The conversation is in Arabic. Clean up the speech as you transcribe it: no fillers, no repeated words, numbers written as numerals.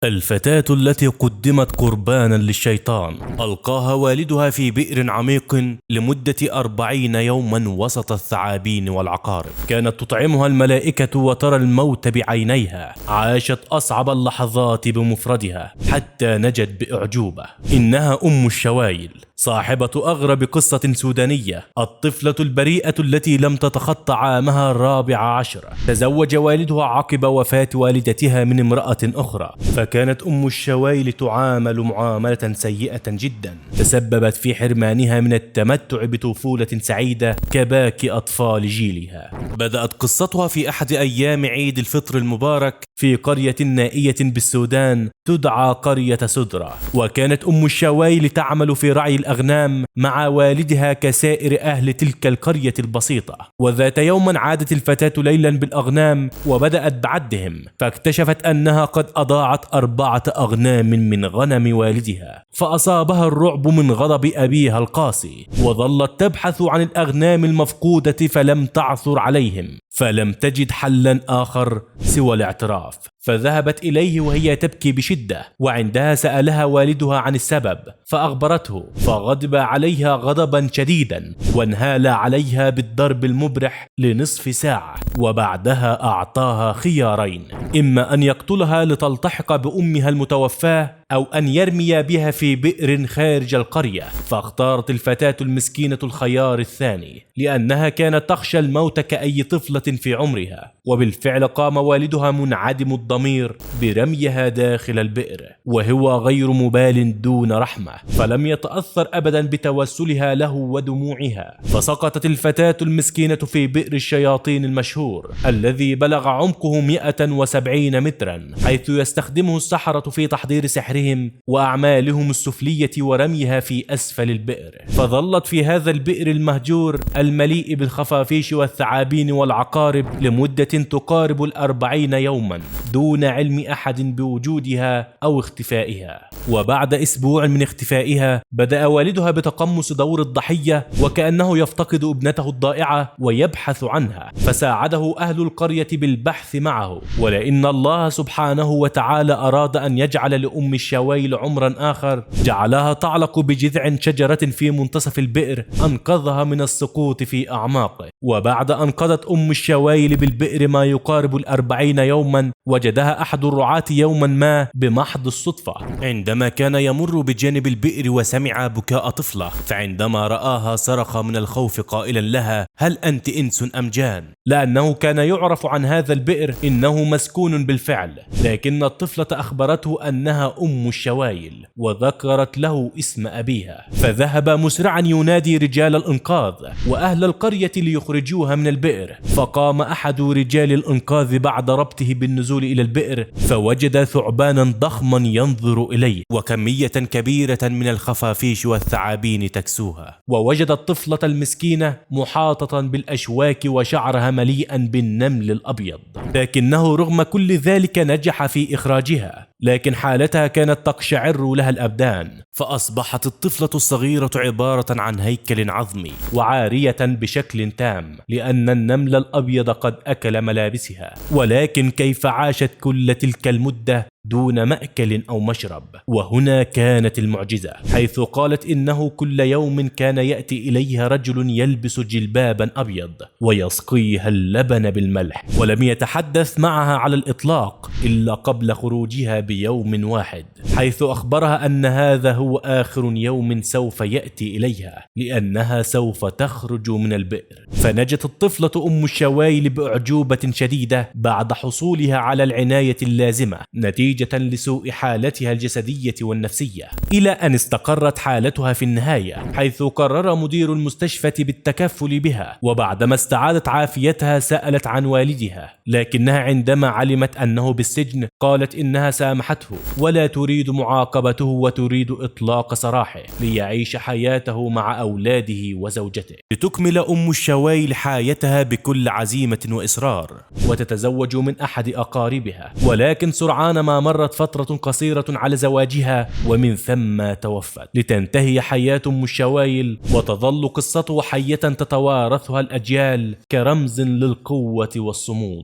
الفتاة التي قدمت قربانا للشيطان ألقاها والدها في بئر عميق لمدة 40 يوما وسط الثعابين والعقارب. كانت تطعمها الملائكة وترى الموت بعينيها. عاشت أصعب اللحظات بمفردها حتى نجت بأعجوبة. إنها أم الشوايل، صاحبة أغرب قصة سودانية، الطفلة البريئة التي لم تتخطى عامها 14. تزوج والدها عقب وفاة والدتها من امرأة أخرى، فكانت أم الشوايل تعامل معاملة سيئة جدا تسببت في حرمانها من التمتع بطفولة سعيدة كباقي أطفال جيلها. بدأت قصتها في أحد أيام عيد الفطر المبارك في قرية نائية بالسودان تدعى قرية سدرة. وكانت أم الشوايل تعمل في رعي الأغنام مع والدها كسائر أهل تلك القرية البسيطة. وذات يوم عادت الفتاة ليلا بالأغنام وبدأت بعدهم، فاكتشفت أنها قد أضاعت 4 أغنام من غنم والدها، فأصابها الرعب من غضب أبيها القاسي، وظلت تبحث عن الأغنام المفقودة فلم تعثر عليهم، فلم تجد حلا آخر سوى الاعتراف. فذهبت إليه وهي تبكي بشدة، وعندها سألها والدها عن السبب فأخبرته، فغضب عليها غضبا شديدا وانهال عليها بالضرب المبرح لنصف ساعة. وبعدها أعطاها خيارين: إما أن يقتلها لتلتحق بأمها المتوفاة، أو أن يرمي بها في بئر خارج القرية. فاختارت الفتاة المسكينة الخيار الثاني، لأنها كانت تخشى الموت كأي طفلة في عمرها. وبالفعل قام والدها منعدم الضمير برميها داخل البئر وهو غير مبال دون رحمة، فلم يتأثر أبدا بتوسلها له ودموعها. فسقطت الفتاة المسكينة في بئر الشياطين المشهور الذي بلغ عمقه 170 مترا، حيث يستخدمه السحرة في تحضير سحرهم وأعمالهم السفلية ورميها في أسفل البئر. فظلت في هذا البئر المهجور المليء بالخفافيش والثعابين والعقارب لمدة تقارب 40 يوما دون علم أحد بوجودها أو اختفائها. وبعد أسبوع من اختفائها بدأ والدها بتقمص دور الضحية وكأنه يفتقد ابنته الضائعة ويبحث عنها، فساعده أهل القرية بالبحث معه. ولأن الله سبحانه وتعالى أراد أن يجعل لأم الشوايل عمرا آخر، جعلها تعلق بجذع شجرة في منتصف البئر أنقذها من السقوط في أعماقه. وبعد أن قضت أم الشوايل بالبئر ما يقارب 40 يوما، وجدها أحد الرعاة يوما ما بمحض الصدفة عندما كان يمر بجانب البئر وسمع بكاء طفلة، فعندما رآها صرخ من الخوف قائلا لها: هل أنت إنس أم جان؟ لأنه كان يعرف عن هذا البئر إنه مسكون بالفعل، لكن الطفلة أخبرته أنها أم الشوايل وذكرت له اسم أبيها. فذهب مسرعا ينادي رجال الإنقاذ وأهل القرية ليخرجوها من البئر. فقام أحد رجال الإنقاذ بعد ربطه بالنزول إلى البئر، فوجد ثعبانا ضخما ينظر إليه وكمية كبيرة من الخفافيش والثعابين تكسوها. ووجد الطفلة المسكينة محاطة بالأشواك وشعرها مليئا بالنمل الأبيض، لكنه رغم كل ذلك نجح في إخراجها. لكن حالتها كانت تقشعر لها الأبدان، فأصبحت الطفلة الصغيرة عبارة عن هيكل عظمي وعارية بشكل تام، لأن النمل الأبيض قد أكل ملابسها. ولكن كيف عاشت كل تلك المدة دون مأكل أو مشرب؟ وهنا كانت المعجزة، حيث قالت إنه كل يوم كان يأتي إليها رجل يلبس جلبابا أبيض ويسقيها اللبن بالملح، ولم يتحدث معها على الإطلاق إلا قبل خروجها بيوم واحد، حيث أخبرها أن هذا هو آخر يوم سوف يأتي إليها، لأنها سوف تخرج من البئر. فنجت الطفلة أم الشوايل بأعجوبة شديدة بعد حصولها على العناية اللازمة نتيجة لسوء حالتها الجسدية والنفسية، إلى أن استقرت حالتها في النهاية، حيث قرر مدير المستشفى بالتكفل بها. وبعدما استعادت عافيتها سألت عن والدها، لكنها عندما علمت أنه بالسجن قالت إنها سامحته ولا تريد معاقبته وتريد إطلاق سراحه ليعيش حياته مع أولاده وزوجته. لتكمل أم الشوايل حياتها بكل عزيمة وإصرار وتتزوج من أحد أقاربها، ولكن سرعان ما مرت فترة قصيرة على زواجها ومن ثم توفت، لتنتهي حياة أم الشوايل وتظل قصته حية تتوارثها الأجيال كرمز للقوة والصمود.